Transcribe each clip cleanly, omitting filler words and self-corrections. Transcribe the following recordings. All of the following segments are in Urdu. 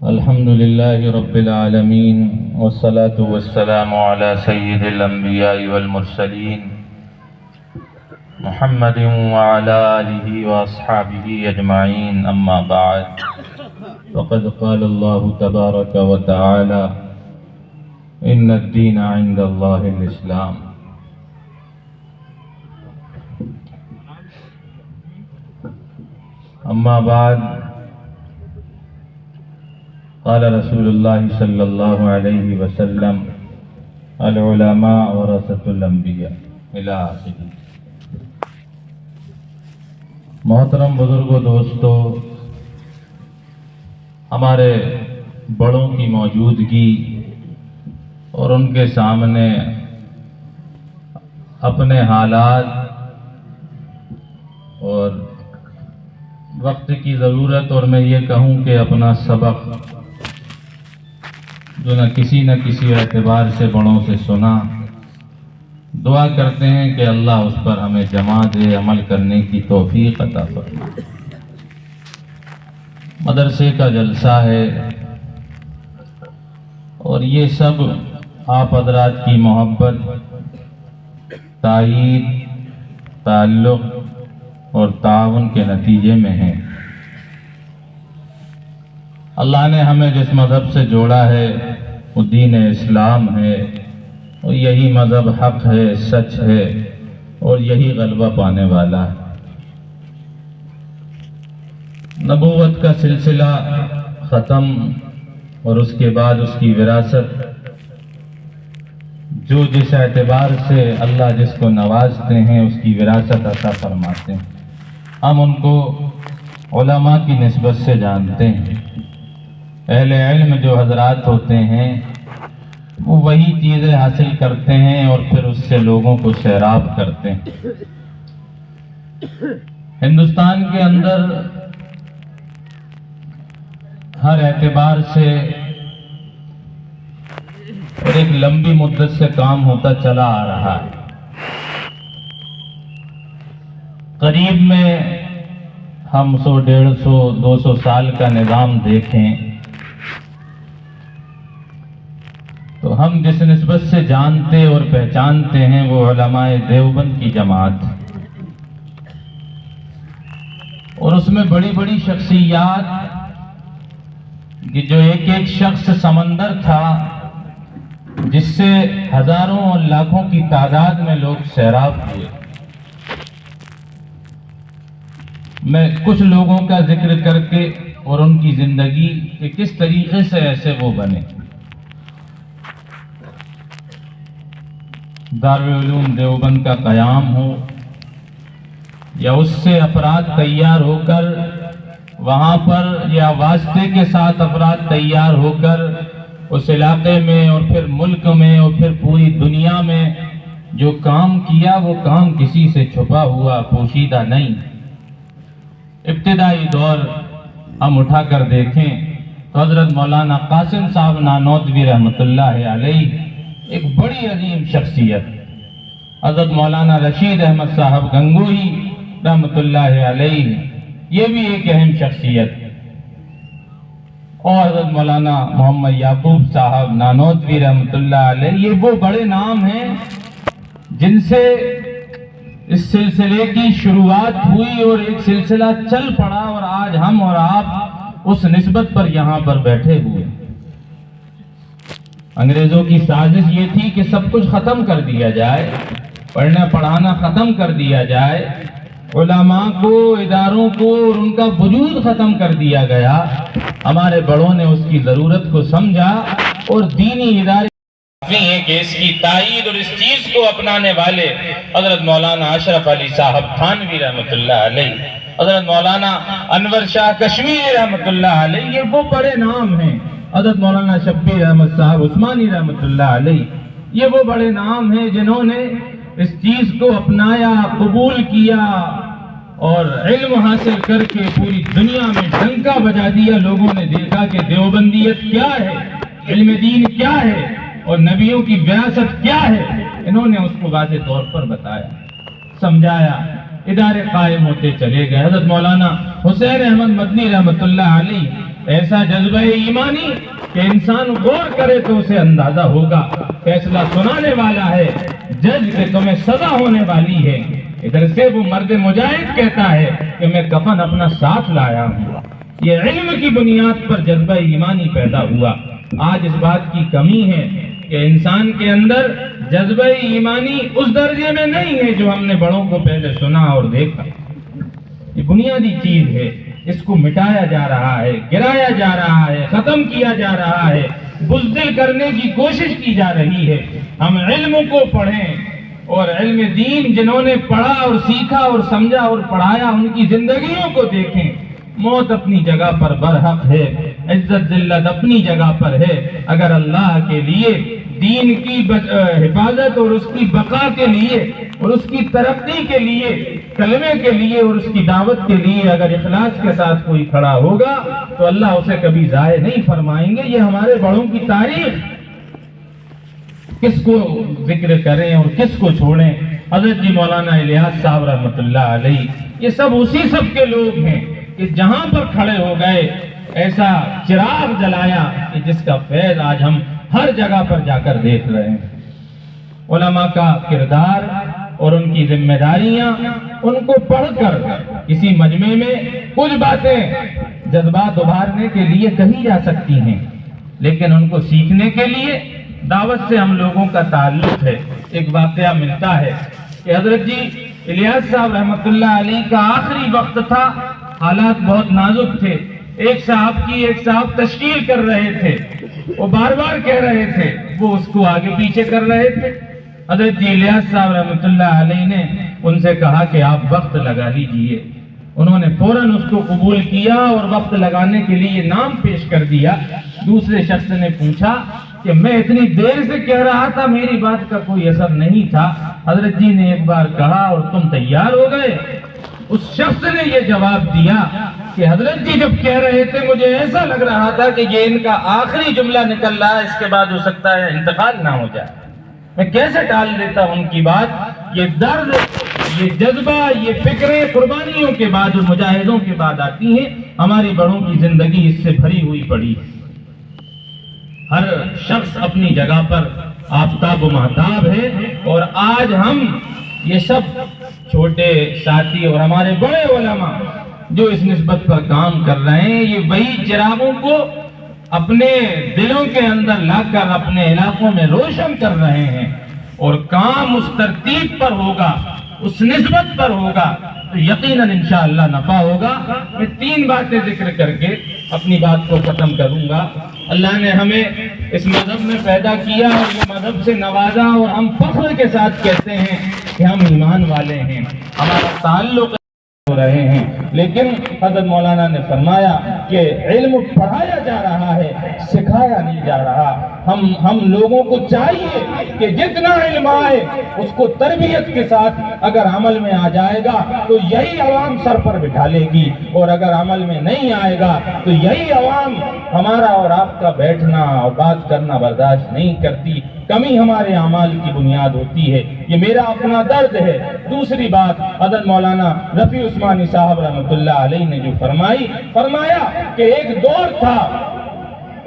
الحمد لله رب العالمين والصلاة والسلام على سيد الأنبياء والمرسلين محمد وعلى آله وأصحابه أجمعين. أما بعد، فقد قال الله تبارك وتعالى: إن الدين عند الله الإسلام. أما بعد، قال رسول الله صلی اللہ علیہ وسلم: العلماء ورثۃ الانبیاء الی آخرہ. محترم بزرگوں، دوستو، ہمارے بڑوں کی موجودگی اور ان کے سامنے اپنے حالات اور وقت کی ضرورت، اور میں یہ کہوں کہ اپنا سبق جو کسی نہ کسی اعتبار سے بڑوں سے سنا، دعا کرتے ہیں کہ اللہ اس پر ہمیں جمع دے، عمل کرنے کی توفیق عطا فرمائے. مدرسے کا جلسہ ہے اور یہ سب آپ حضرات کی محبت، تائید، تعلق اور تعاون کے نتیجے میں ہیں. اللہ نے ہمیں جس مذہب سے جوڑا ہے وہ دین اسلام ہے، اور یہی مذہب حق ہے، سچ ہے، اور یہی غلبہ پانے والا ہے. نبوت کا سلسلہ ختم، اور اس کے بعد اس کی وراثت، جو جس اعتبار سے اللہ جس کو نوازتے ہیں اس کی وراثت عطا فرماتے ہیں. ہم ان کو علماء کی نسبت سے جانتے ہیں. اہل علم جو حضرات ہوتے ہیں وہ وہی چیزیں حاصل کرتے ہیں اور پھر اس سے لوگوں کو سیراب کرتے ہیں. ہندوستان کے اندر ہر اعتبار سے اور ایک لمبی مدت سے کام ہوتا چلا آ رہا ہے. قریب میں ہم 100، 150، 200 سال کا نظام دیکھیں تو ہم جس نسبت سے جانتے اور پہچانتے ہیں وہ علماء دیوبند کی جماعت، اور اس میں بڑی بڑی شخصیات کہ جو ایک ایک شخص سمندر تھا جس سے ہزاروں اور لاکھوں کی تعداد میں لوگ سیراب ہوئے. میں کچھ لوگوں کا ذکر کر کے اور ان کی زندگی کہ کس طریقے سے ایسے وہ بنے. دارالعلوم دیوبند کا قیام ہو یا اس سے افراد تیار ہو کر وہاں پر، یا واسطے کے ساتھ افراد تیار ہو کر اس علاقے میں اور پھر ملک میں اور پھر پوری دنیا میں جو کام کیا، وہ کام کسی سے چھپا ہوا، پوشیدہ نہیں. ابتدائی دور ہم اٹھا کر دیکھیں تو حضرت مولانا قاسم صاحب نانوتوی رحمۃ اللہ علیہ ایک بڑی عظیم شخصیت، حضرت مولانا رشید احمد صاحب گنگوہی رحمۃ اللہ علیہ یہ بھی ایک اہم شخصیت، اور حضرت مولانا محمد یعقوب صاحب نانوتوی رحمۃ اللہ علیہ یہ وہ بڑے نام ہیں جن سے اس سلسلے کی شروعات ہوئی اور ایک سلسلہ چل پڑا، اور آج ہم اور آپ اس نسبت پر یہاں پر بیٹھے ہوئے. انگریزوں کی سازش یہ تھی کہ سب کچھ ختم کر دیا جائے، پڑھنا پڑھانا ختم کر دیا جائے، علماء کو، اداروں کو اور ان کا وجود ختم کر دیا گیا. ہمارے بڑوں نے اس کی ضرورت کو سمجھا اور دینی ادارے ہیں کہ اس کی تائید اور اس چیز کو اپنانے والے حضرت مولانا اشرف علی صاحب تھانوی رحمۃ اللہ علیہ، حضرت مولانا انور شاہ کشمیری رحمۃ اللہ علیہ یہ وہ بڑے نام ہیں. حضرت مولانا شبیر احمد صاحب عثمانی رحمۃ اللہ علیہ یہ وہ بڑے نام ہیں جنہوں نے اس چیز کو اپنایا، قبول کیا اور علم حاصل کر کے پوری دنیا میں ڈنکا بجا دیا. لوگوں نے دیکھا کہ دیوبندیت کیا ہے، علم دین کیا ہے اور نبیوں کی وراثت کیا ہے. انہوں نے اس کو واضح طور پر بتایا، سمجھایا، ادارے قائم ہوتے چلے گئے. حضرت مولانا حسین احمد مدنی رحمۃ اللہ علیہ ایسا جذبہ ایمانی کہ انسان غور کرے تو اسے اندازہ ہوگا. فیصلہ سنانے والا ہے جج کہ تمہیں سزا ہونے والی ہے. ادھر سے وہ مرد مجاہد کہتا ہے کہ میں کفن اپنا ساتھ لایا ہوں. یہ علم کی بنیاد پر جذبہ ایمانی پیدا ہوا. آج اس بات کی کمی ہے کہ انسان کے اندر جذبہ ایمانی اس درجے میں نہیں ہے جو ہم نے بڑوں کو پہلے سنا اور دیکھا. یہ بنیادی چیز ہے، اس کو مٹایا جا رہا ہے، گرایا جا رہا ہے، ختم کیا جا رہا ہے، بزدل کرنے کی کوشش کی جا رہی ہے. ہم علم کو پڑھیں اور علم دین جنہوں نے پڑھا اور سیکھا اور سمجھا اور پڑھایا ان کی زندگیوں کو دیکھیں. موت اپنی جگہ پر برحق ہے، عزت ذلت اپنی جگہ پر ہے. اگر اللہ کے لیے، دین کی حفاظت اور اس کی بقا کے لیے اور اس کی ترقی کے لیے، کلمے کے لیے اور اس کی دعوت کے لیے اگر اخلاص کے ساتھ کوئی کھڑا ہوگا تو اللہ اسے کبھی ضائع نہیں فرمائیں گے. یہ ہمارے بڑوں کی تاریخ. کس کو ذکر کریں اور کس کو چھوڑیں؟ حضرت جی مولانا الیاس صاحب رحمۃ اللہ علیہ یہ سب اسی سب کے لوگ ہیں کہ جہاں پر کھڑے ہو گئے ایسا چراغ جلایا کہ جس کا فیض آج ہم ہر جگہ پر جا کر دیکھ رہے ہیں. علماء کا کردار اور ان کی ذمہ داریاں ان کو پڑھ کر کسی مجمع میں کچھ باتیں جذبات ابھارنے کے لیے کہی جا سکتی ہیں، لیکن ان کو سیکھنے کے لیے دعوت سے ہم لوگوں کا تعلق ہے. ایک واقعہ ملتا ہے کہ حضرت جی الیاس صاحب رحمۃ اللہ علیہ کا آخری وقت تھا، حالات بہت نازک تھے. ایک صاحب تشکیل کر رہے تھے، وہ بار بار کہہ رہے تھے، وہ اس کو آگے پیچھے کر رہے تھے. حضرت جی الیاس صاحب رحمۃ اللہ علیہ نے ان سے کہا کہ آپ وقت لگا لیجئے. انہوں نے فوراً اس کو قبول کیا اور وقت لگانے کے لیے نام پیش کر دیا. دوسرے شخص نے پوچھا کہ میں اتنی دیر سے کہہ رہا تھا، میری بات کا کوئی اثر نہیں تھا. حضرت جی نے ایک بار کہا اور تم تیار ہو گئے. اس شخص نے یہ جواب دیا کہ حضرت جی جب کہہ رہے تھے مجھے ایسا لگ رہا تھا کہ یہ ان کا آخری جملہ نکل رہا ہے، اس کے بعد ہو سکتا ہے انتقال نہ ہو جائے. میں کیسے ٹال دیتا ہوں ان کی بات؟ یہ درد، یہ جذبہ، یہ فکریں قربانیوں کے بعد اور مجاہدوں کے بعد آتی ہیں. ہماری بڑوں کی زندگی اس سے بھری ہوئی پڑی. ہر شخص اپنی جگہ پر آفتاب و مہتاب ہے، اور آج ہم یہ سب چھوٹے ساتھی اور ہمارے بڑے علماء جو اس نسبت پر کام کر رہے ہیں، یہ وہی چراغوں کو اپنے دلوں کے اندر لا کر اپنے علاقوں میں روشن کر رہے ہیں. اور کام اس ترتیب پر ہوگا، اس نسبت پر ہوگا تو یقیناً انشاءاللہ نفع ہوگا. میں 3 باتیں ذکر کر کے اپنی بات کو ختم کروں گا. اللہ نے ہمیں اس مذہب میں پیدا کیا اور یہ مذہب سے نوازا، اور ہم فخر کے ساتھ کہتے ہیں کہ ہم ایمان والے ہیں، ہمارا تعلق ہو رہے ہیں. لیکن حضرت مولانا نے فرمایا کہ علم پڑھایا جا رہا ہے، سکھایا نہیں جا رہا. ہم لوگوں کو چاہیے کہ جتنا علم آئے اس کو تربیت کے ساتھ اگر عمل میں آ جائے گا تو یہی عوام سر پر بٹھا لے گی، اور اگر عمل میں نہیں آئے گا تو یہی عوام ہمارا اور آپ کا بیٹھنا اور بات کرنا برداشت نہیں کرتی. کمی ہمارے اعمال کی بنیاد ہوتی ہے. یہ میرا اپنا درد ہے. دوسری بات حضرت مولانا رفیع عثمانی صاحب رحمۃ اللہ علیہ نے جو فرمایا کہ ایک دور تھا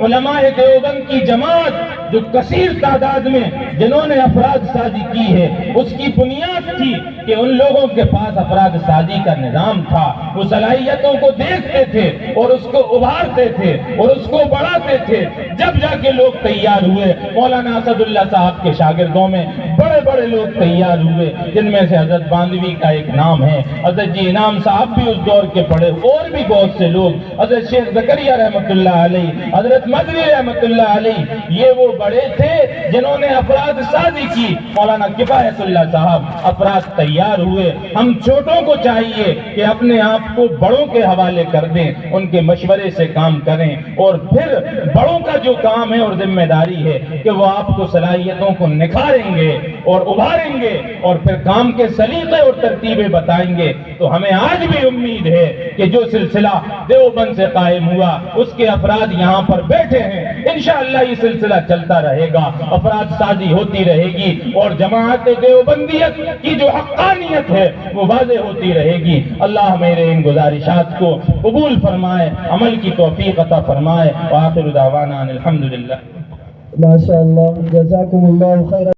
علماء دیوبند کی جماعت جو کثیر تعداد میں جنہوں نے افراد سازی کی ہے، اس کی بنیاد تھی کہ ان لوگوں کے پاس افراد سازی کا نظام تھا. وہ صلاحیتوں کو دیکھتے تھے اور اس کو ابھارتے تھے اور اس کو بڑھاتے تھے. جب جا کے لوگ تیار ہوئے، مولانا اسد اللہ صاحب کے شاگردوں میں بڑے بڑے لوگ تیار ہوئے، جن میں سے حضرت باندوی کا ایک نام ہے، حضرت جی انعام صاحب بھی اس دور کے پڑھے، اور بھی بہت سے لوگ، حضرت شیخ زکریا رحمۃ اللہ علیہ، حضرت مدنی رحمۃ اللہ علیہ. یہ وہ بڑے تھے جنہوں نے افراد سازی کی. مولانا کفایت اللہ صاحب، افراد تیار ہوئے. ہم چھوٹوں کو چاہیے کہ اپنے آپ کو بڑوں کے حوالے کر دیں، ان کے مشورے سے کام کریں، اور پھر بڑوں کا جو کام ہے اور ذمہ داری ہے کہ وہ آپ کو صلاحیتوں کو نکھاریں گے اور اور ابھاریں گے اور پھر کام کے سلیقے اور ترتیبیں بتائیں گے. تو ہمیں آج بھی امید ہے کہ جو سلسلہ دیوبند سے قائم ہوا اس کے افراد یہاں پر بیٹھے ہیں, انشاءاللہ یہ سلسلہ چلتا رہے گا, افراد سازی ہوتی رہے گی اور جماعت دیوبندیت کی جو حقانیت ہے وہ واضح ہوتی رہے گی. اللہ میرے ان گزارشات کو قبول فرمائے, عمل کی توفیق عطا فرمائے. وآخر دعوانا ان الحمدللہ. ماشاءاللہ, جزاکم اللہ خیر.